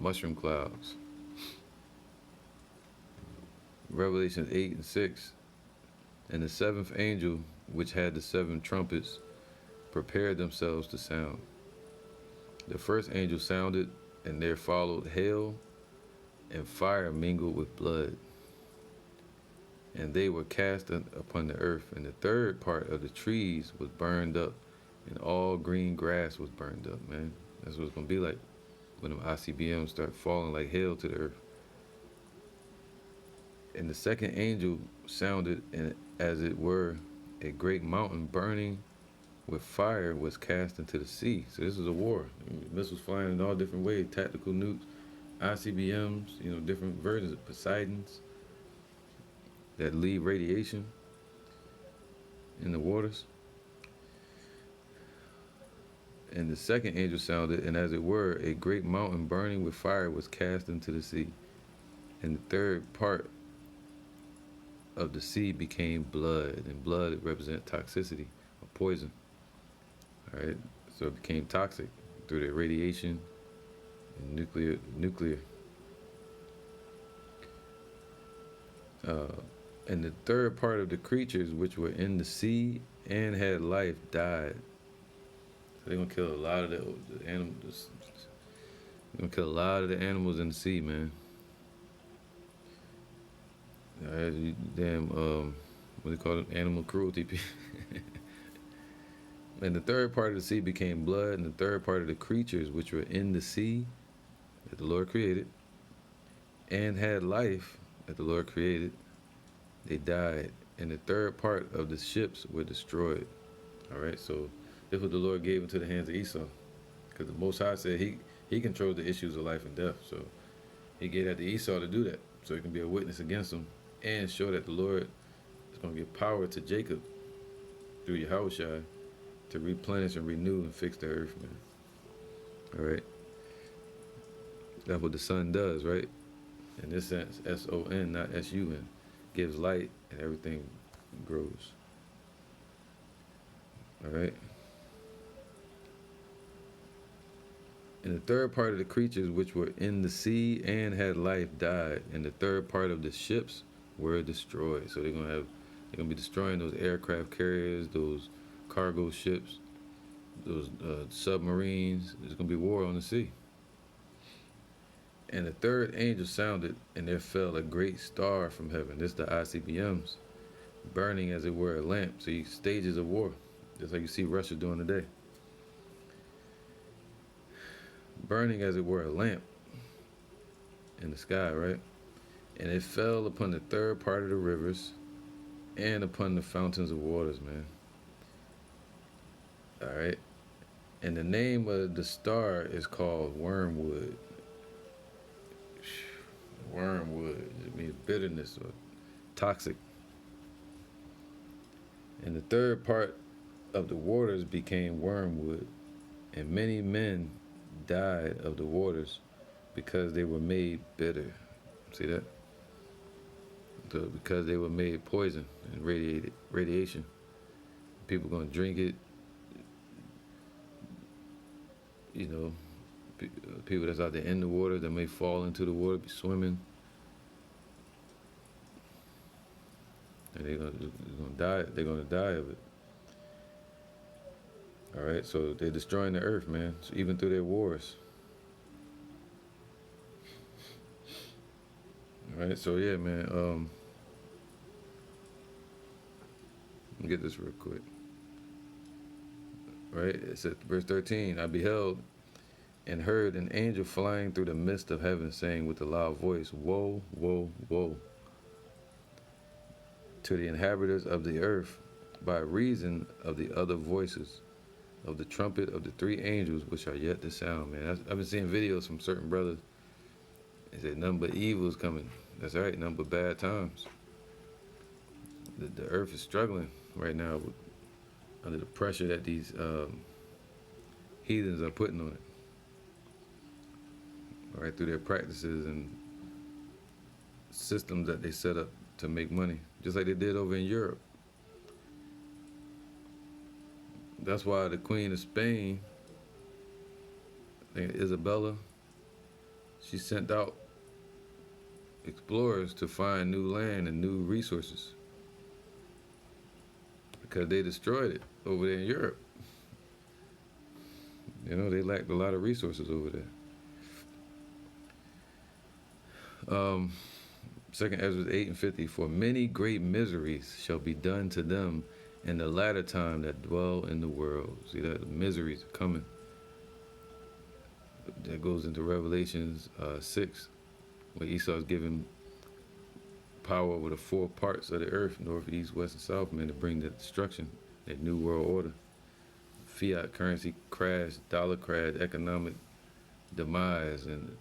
mushroom clouds. Revelation 8 and 6. And the seventh angel, which had the seven trumpets, prepared themselves to sound. The first angel sounded, and there followed hail and fire mingled with blood. And they were cast upon the earth, and the third part of the trees was burned up, and all green grass was burned up, man. That's what it's going to be like when them ICBMs start falling like hail to the earth. And the second angel sounded, and as it were, a great mountain burning with fire was cast into the sea. So this is a war. Missiles flying in all different ways, tactical nukes, ICBMs, different versions of Poseidons that leave radiation in the waters. And the second angel sounded, and as it were, a great mountain burning with fire was cast into the sea. And the third part of the sea became blood, and blood represents toxicity or poison. All right, so it became toxic through the radiation and nuclear. And the third part of the creatures which were in the sea and had life died. So they're gonna kill a lot of the animals. They're gonna kill a lot of the animals in the sea, man. All right, you damn, what do you call it? Animal cruelty. And the third part of the sea became blood, and the third part of the creatures which were in the sea that the Lord created and had life that the Lord created, they died. And the third part of the ships were destroyed. All right, so this is what the Lord gave into the hands of Esau, because the Most High said he controls the issues of life and death. So he gave that to Esau to do that, so he can be a witness against him and show that the Lord is going to give power to Jacob through Yahushua to replenish and renew and fix the earth, man. All right, that's what the sun does, right? In this sense, S-O-N, not S-U-N, gives light and everything grows. All right. And the third part of the creatures which were in the sea and had life died, and the third part of the ships were destroyed. So they're gonna be destroying those aircraft carriers, those cargo ships, those submarines. There's gonna be war on the sea. And the third angel sounded, and there fell a great star from heaven. This is the ICBMs, burning as it were a lamp. So you stages of war, just like you see Russia doing today. Burning as it were a lamp in the sky, right? And it fell upon the third part of the rivers and upon the fountains of waters, man. All right. And the name of the star is called wormwood. Wormwood, it means bitterness or toxic. And the third part of the waters became wormwood, and many men died of the waters because they were made bitter. See that? Because they were made poison and radiation. People gonna drink it. People that's out there in the water that may fall into the water, be swimming, and they're gonna die. They're gonna die of it. All right, so they're destroying the earth, man. So even through their wars. All right, so yeah, man. Let me get this real quick. All right, it says verse 13. I beheld and heard an angel flying through the midst of heaven, saying with a loud voice, "Woe, woe, woe to the inhabitants of the earth by reason of the other voices of the trumpet of the three angels which are yet to sound, man. I've been seeing videos from certain brothers. They said nothing but evil is coming. That's right, nothing but bad times. The earth is struggling right now under the pressure that these heathens are putting on it. All right, through their practices and systems that they set up to make money, just like they did over in Europe. That's why the Queen of Spain, I think Isabella, she sent out explorers to find new land and new resources because they destroyed it over there in Europe. You know, they lacked a lot of resources over there. Second Ezra 8:50, for many great miseries shall be done to them in the latter time that dwell in the world. See that the miseries are coming. That goes into Revelations 6, where Esau is given power over the four parts of the earth, north, east, west, and south, man, to bring the destruction, that new world order. Fiat currency crash, dollar crash, economic demise, and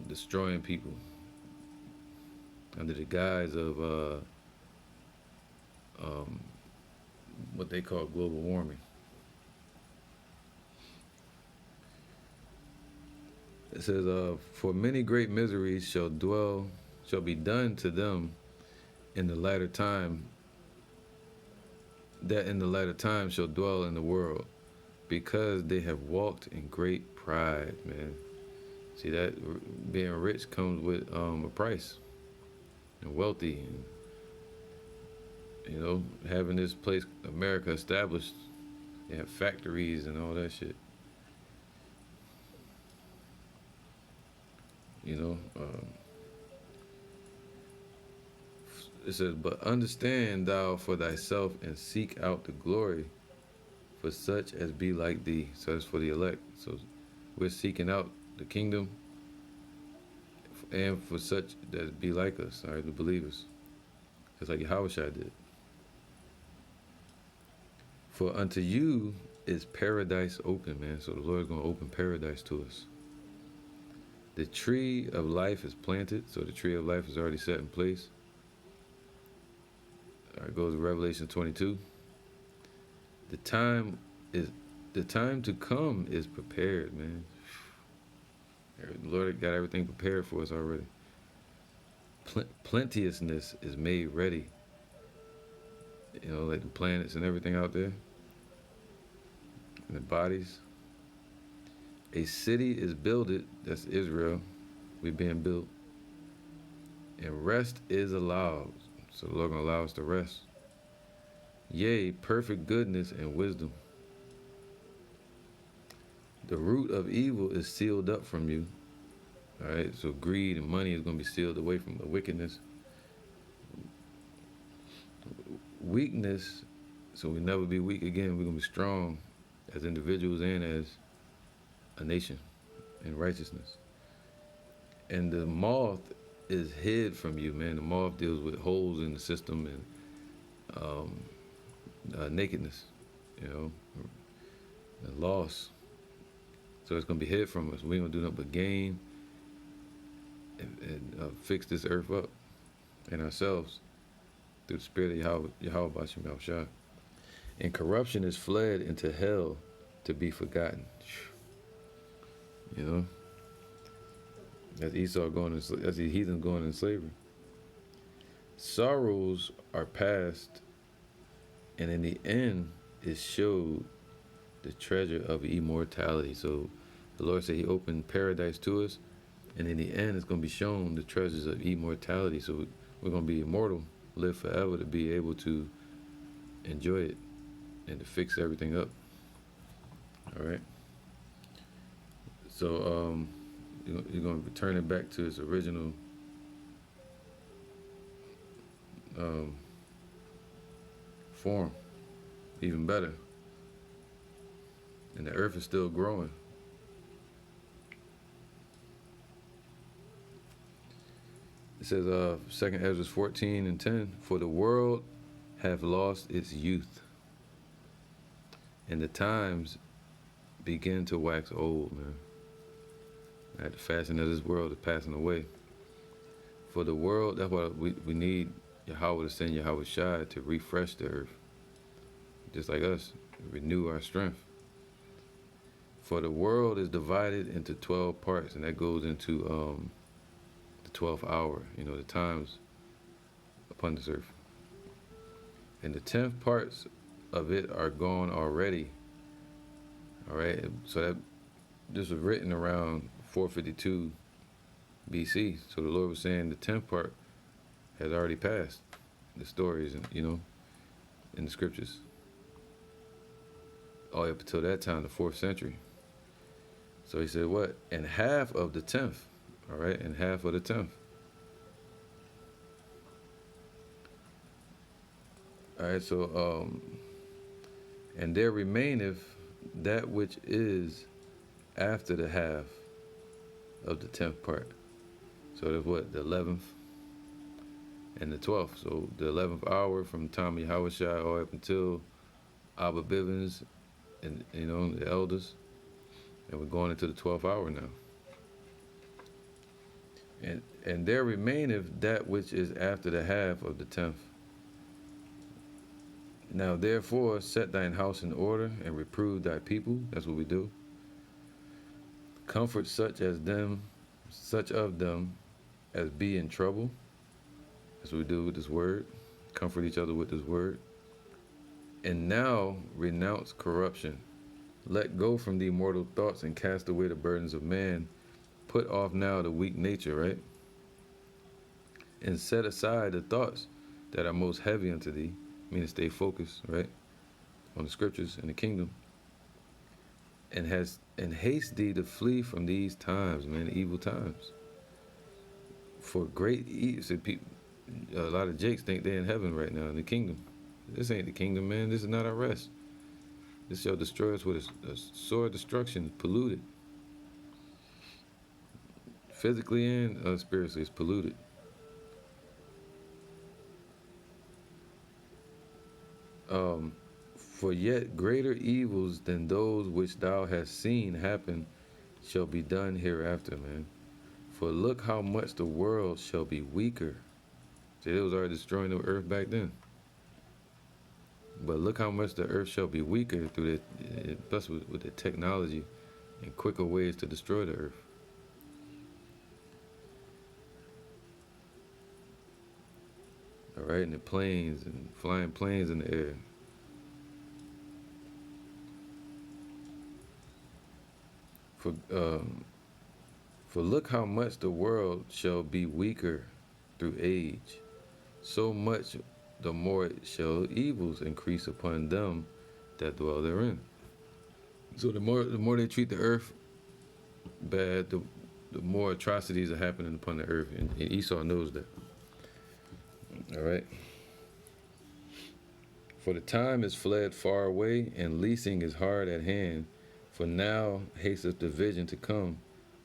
destroying people under the guise of what they call global warming. It says, for many great miseries shall be done to them in the latter time, that in the latter time shall dwell in the world, because they have walked in great pride, man. See, that being rich comes with a price, and wealthy, and, you know, having this place, America, established. They have factories and all that shit. You know, it says, but understand thou for thyself and seek out the glory for such as be like thee. So that's for the elect. So we're seeking out the kingdom and for such that be like us, all right, the believers. Just like Yahushua did. For unto you is paradise open, man. So the Lord's going to open paradise to us. The tree of life is planted, so the tree of life is already set in place. All right, goes to Revelation 22. The time to come is prepared, man. The Lord got everything prepared for us already. Plenteousness is made ready. You know, like the planets and everything out there, and the bodies. A city is builded, that's Israel, we're being built, and rest is allowed. So the Lord gonna allow us to rest. Yea, perfect goodness and wisdom. The root of evil is sealed up from you. All right, so greed and money is gonna be sealed away from the wickedness. Weakness, so we never be weak again. We're gonna be strong as individuals and as a nation in righteousness. And the moth is hid from you, man. The moth deals with holes in the system and nakedness, you know, and loss. So it's gonna be hid from us. We ain't gonna do nothing but gain and fix this earth up and ourselves through the spirit of Yahweh Bashim Yahushua. And corruption is fled into hell to be forgotten. You know, as Esau as the heathen going in slavery. Sorrows are past, and in the end is showed the treasure of immortality. So the Lord said He opened paradise to us, and in the end it's going to be shown the treasures of immortality. So we're going to be immortal, live forever, to be able to enjoy it and to fix everything up. All right. So you're going to return it back to its original form, even better. And the earth is still growing. It says, 2 Ezra 14:10, for the world hath lost its youth. and the times begin to wax old, man. Right, the fashion of this world is passing away. For the world, that's why we need Yahweh to send Yahweh Shai to refresh the earth, just like us, renew our strength. For the world is divided into 12 parts, and that goes into the 12th hour, the times upon this earth. And the 10th parts of it are gone already. All right, so that this was written around 452 BC. So the Lord was saying the 10th part has already passed. The stories, and in the scriptures, all up until that time, the 4th century. So he said, what? And half of the 10th, all right, and half of the 10th. All right, so, and there remaineth that which is after the half of the 10th part. So there's what? The 11th and the 12th. So the 11th hour from the time of Yahweh Shai all up until Abba Bivens and, the elders. And we're going into the 12th hour now. And there remaineth that which is after the half of the 10th. Now therefore set thine house in order and reprove thy people. That's what we do. Comfort such of them as be in trouble. That's what we do with this word. Comfort each other with this word. And now renounce corruption. Let go from the mortal thoughts and cast away the burdens of man. Put off now the weak nature, right? And set aside the thoughts that are most heavy unto thee. Meaning stay focused, right? On the scriptures and the kingdom. And haste thee to flee from these times, man, evil times. For great evil, a lot of Jakes think they're in heaven right now in the kingdom. This ain't the kingdom, man. This is not our rest. This shall destroy us with a sword of destruction, polluted. Physically and spiritually, it's polluted. For yet greater evils than those which thou hast seen happen shall be done hereafter, man. For look how much the world shall be weaker. See, it was already destroying the earth back then. But look how much the earth shall be weaker through plus with the technology and quicker ways to destroy the earth. All right, and the planes and flying planes in the air. For look how much the world shall be weaker through age, so much the more shall evils increase upon them that dwell therein. So the more they treat the earth bad, the more atrocities are happening upon the earth, and Esau knows that. All right. For the time is fled far away, and leasing is hard at hand. For now hasteth the vision to come,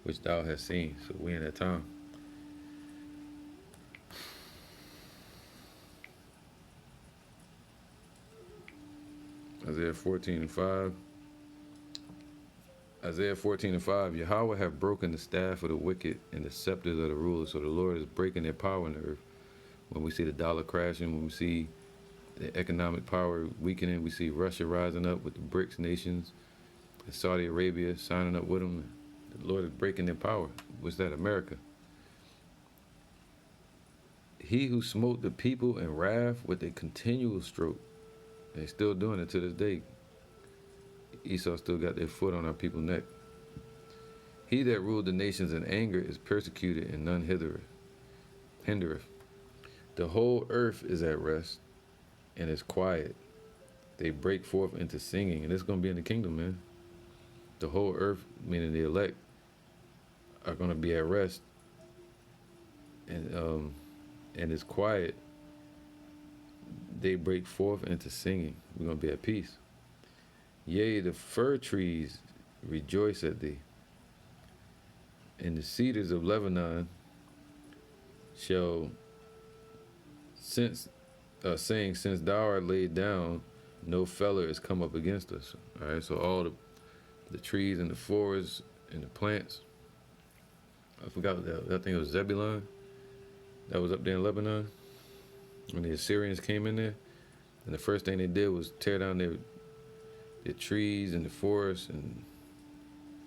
which thou hast seen. So we in that time. Isaiah 14:5. Isaiah 14:5. Yahweh have broken the staff of the wicked and the scepters of the rulers. So the Lord is breaking their power in the earth. When we see the dollar crashing, when we see the economic power weakening, we see Russia rising up with the BRICS nations, and Saudi Arabia signing up with them. The Lord is breaking their power. What's that? America. He who smote the people in wrath with a continual stroke. They're still doing it to this day. Esau still got their foot on our people's neck. He that ruled the nations in anger is persecuted, and none hindereth. The whole earth is at rest and is quiet. They break forth into singing, and it's going to be in the kingdom, man. The whole earth, meaning the elect, are going to be at rest, and it's quiet. They break forth into singing. We're going to be at peace. Yea, the fir trees rejoice at thee, and the cedars of Lebanon shall saying, since thou art laid down, no feller is come up against us. All right, so all the trees and the forests and the plants. I forgot that. I think it was Zebulun that was up there in Lebanon when the Assyrians came in there. And the first thing they did was tear down their trees and the forests and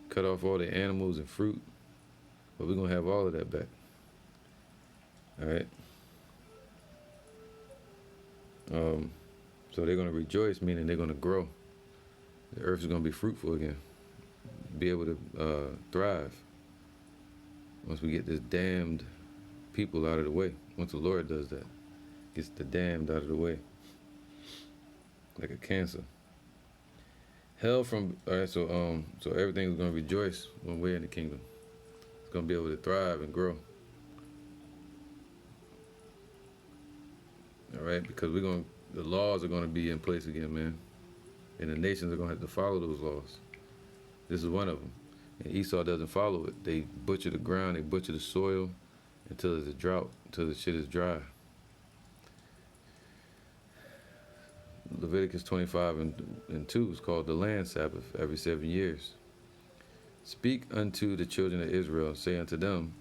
cut off all the animals and fruit. But we're gonna have all of that back. All right. So they're gonna rejoice, meaning they're gonna grow. The earth is gonna be fruitful again, be able to thrive. Once we get this damned people out of the way, once the Lord does that, gets the damned out of the way, like a cancer. Hell from all right, so everything's gonna rejoice when we're in the kingdom. It's gonna be able to thrive and grow. All right, because the laws are gonna be in place again, man, and the nations are gonna have to follow those laws. This is one of them. And Esau doesn't follow it. They butcher the ground, they butcher the soil until there's a drought, until the shit is dry. Leviticus 25:2 is called the land Sabbath every 7 years. Speak unto the children of Israel, say unto them,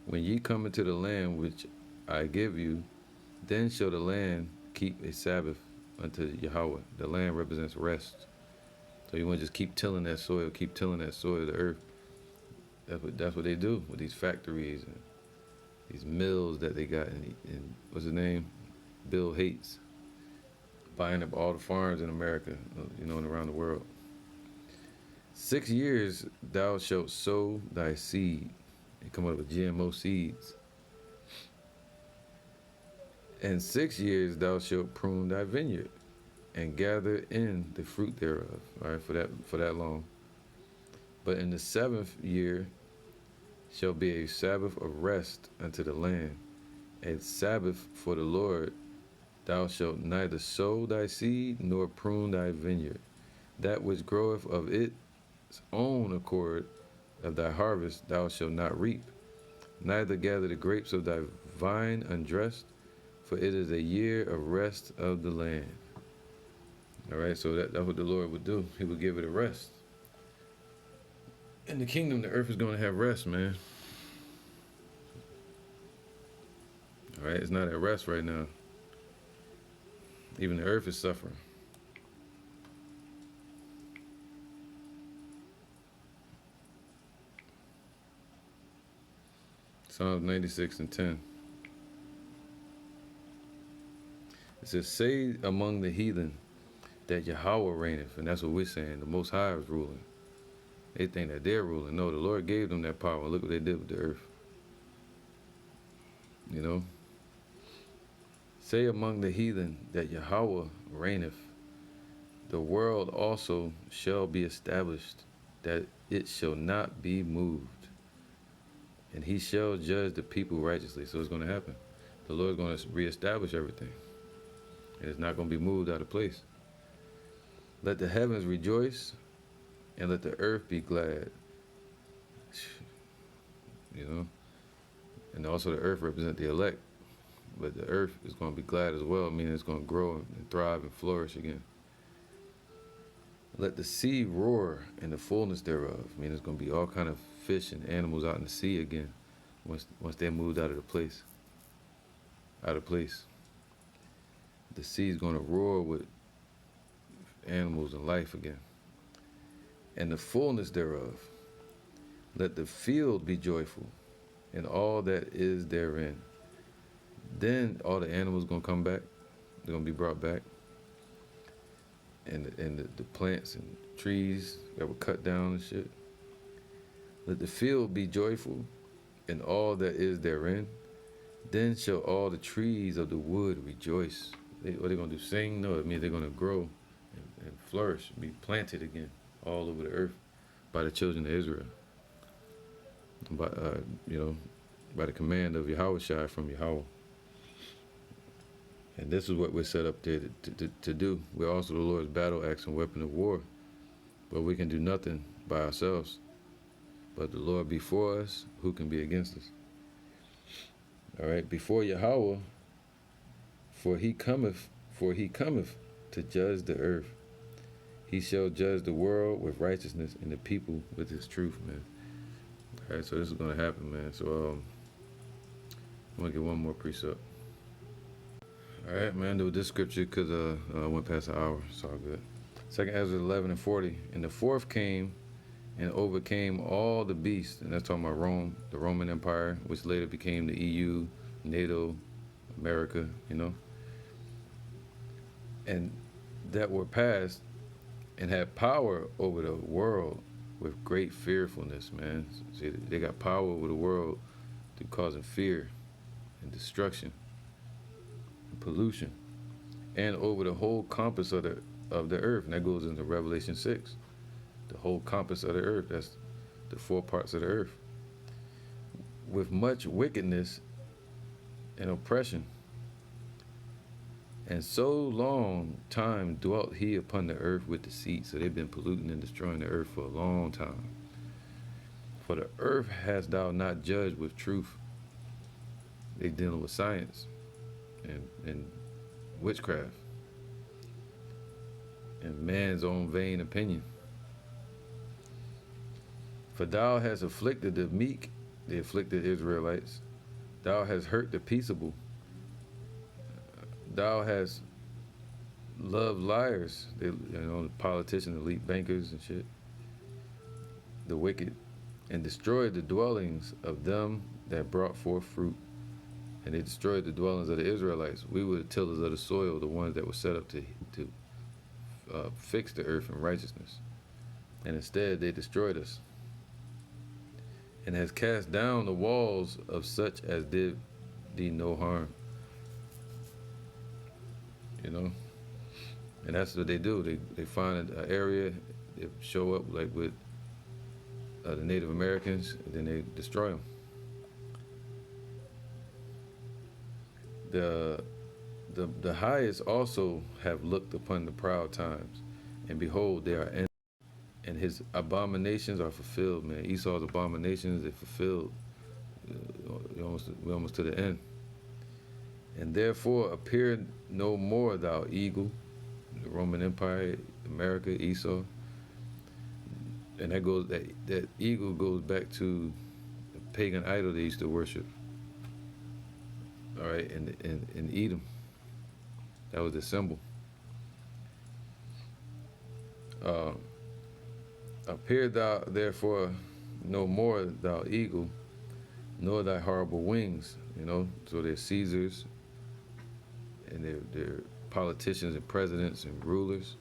when ye come into the land which I give you, then shall the land keep a Sabbath unto Yahweh. The land represents rest. So you want to just keep tilling that soil, the earth. That's what they do with these factories and these mills that they got. And what's his name? Bill Gates, buying up all the farms in America, and around the world. 6 years thou shalt sow thy seed. You come up with GMO seeds. And 6 years thou shalt prune thy vineyard, and gather in the fruit thereof. All right, for that long. But in the 7th year shall be a Sabbath of rest unto the land, a Sabbath for the Lord. Thou shalt neither sow thy seed nor prune thy vineyard. That which groweth of its own accord of thy harvest thou shalt not reap, neither gather the grapes of thy vine undressed, for it is a year of rest of the land. All right, so that's what the Lord would do. He would give it a rest. In the kingdom, the earth is going to have rest, man. All right, it's not at rest right now. Even the earth is suffering. Psalms 96:10. It says, say among the heathen that Yahweh reigneth. And that's what we're saying. The Most High is ruling. They think that they're ruling. No, the Lord gave them that power. Look what they did with the earth. Say among the heathen that Yahweh reigneth. The world also shall be established, that it shall not be moved. And he shall judge the people righteously. So it's going to happen. The Lord's going to reestablish everything. And it's not going to be moved out of place. Let the heavens rejoice, and let the earth be glad. And also the earth represents the elect. But the earth is going to be glad as well, meaning it's going to grow and thrive and flourish again. Let the sea roar and the fullness thereof. Meaning it's going to be all kind of fish and animals out in the sea again once they're moved out of place. The sea is going to roar with animals and life again. And the fullness thereof. Let the field be joyful, and all that is therein. Then all the animals going to come back. They're going to be brought back. And the plants and trees that were cut down and shit. Let the field be joyful, and all that is therein. Then shall all the trees of the wood rejoice. What are they going to do? Sing? No, it means they're going to grow and flourish, be planted again all over the earth by the children of Israel. By the command of Yahushua from Yahweh. And this is what we're set up to do. We're also the Lord's battle axe and weapon of war. But we can do nothing by ourselves. But the Lord be for us, who can be against us? All right, before Yahweh, for he cometh to judge the earth. He shall judge the world with righteousness and the people with his truth, man. All right, so this is going to happen, man. So I'm going to get one more precept. All right, man, do this scripture because I went past an hour. It's all good. 2 Ezra 11:40. And the fourth came and overcame all the beasts, and that's talking about Rome, the Roman Empire, which later became the EU, NATO, America, you know, and that were passed and had power over the world with great fearfulness, man. See, they got power over the world through causing fear and destruction and pollution, and over the whole compass of the earth. And that goes into Revelation 6. The whole compass of the earth, that's the 4 parts of the earth, with much wickedness and oppression. And so long time dwelt he upon the earth with deceit. So they've been polluting and destroying the earth for a long time. For the earth hast thou not judged with truth. They dealing with science and witchcraft and man's own vain opinion. For thou hast afflicted the meek, the afflicted Israelites. Thou hast hurt the peaceable. Thou hast loved liars, the politicians, elite bankers and shit, the wicked, and destroyed the dwellings of them that brought forth fruit. And they destroyed the dwellings of the Israelites. We were the tillers of the soil, the ones that were set up to fix the earth in righteousness. And instead, they destroyed us. And has cast down the walls of such as did thee no harm. You know? And that's what they do. They find an area, they show up like with the Native Americans, and then they destroy them. The highest also have looked upon the proud times, and behold, they are ended, and his abominations are fulfilled, man. Esau's abominations, they fulfilled. We're almost to the end. And therefore appear no more, thou eagle, the Roman Empire, America, Esau. And that eagle goes back to the pagan idol they used to worship. All right, and Edom. That was the symbol. Appear thou therefore no more, thou eagle, nor thy horrible wings. So they're Caesars, and they're politicians and presidents and rulers.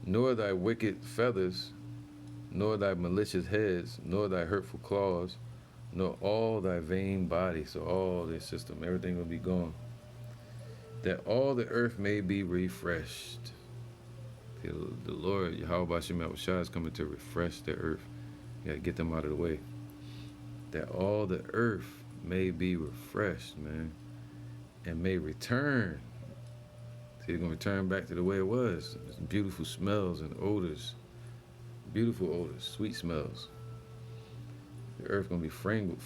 Nor thy wicked feathers, nor thy malicious heads, nor thy hurtful claws, nor all thy vain body. So all this system, everything will be gone. That all the earth may be refreshed. The Lord, Yahweh Bashim Yahushua, is coming to refresh the earth. You gotta get them out of the way. That all the earth may be refreshed, man, and may return. See, it's gonna return back to the way it was. It's beautiful smells and odors, beautiful odors, sweet smells. The earth gonna be fragrant,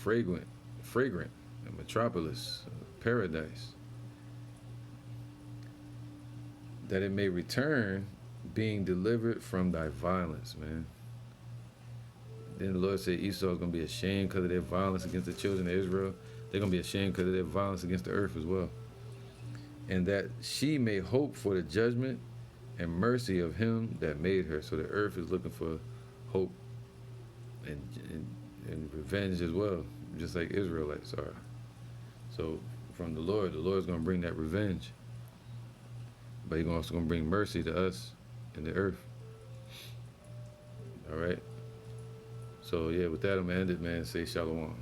a metropolis, a paradise. That it may return, being delivered from thy violence, man. Then the Lord said Esau is going to be ashamed because of their violence against the children of Israel. They're going to be ashamed because of their violence against the earth as well. And that she may hope for the judgment and mercy of him that made her. So the earth is looking for hope and revenge as well, just like Israelites are. So from the Lord is going to bring that revenge. But he's also going to bring mercy to us in the earth. All right? So, yeah, with that, I'm going to end it, man. Say shalom.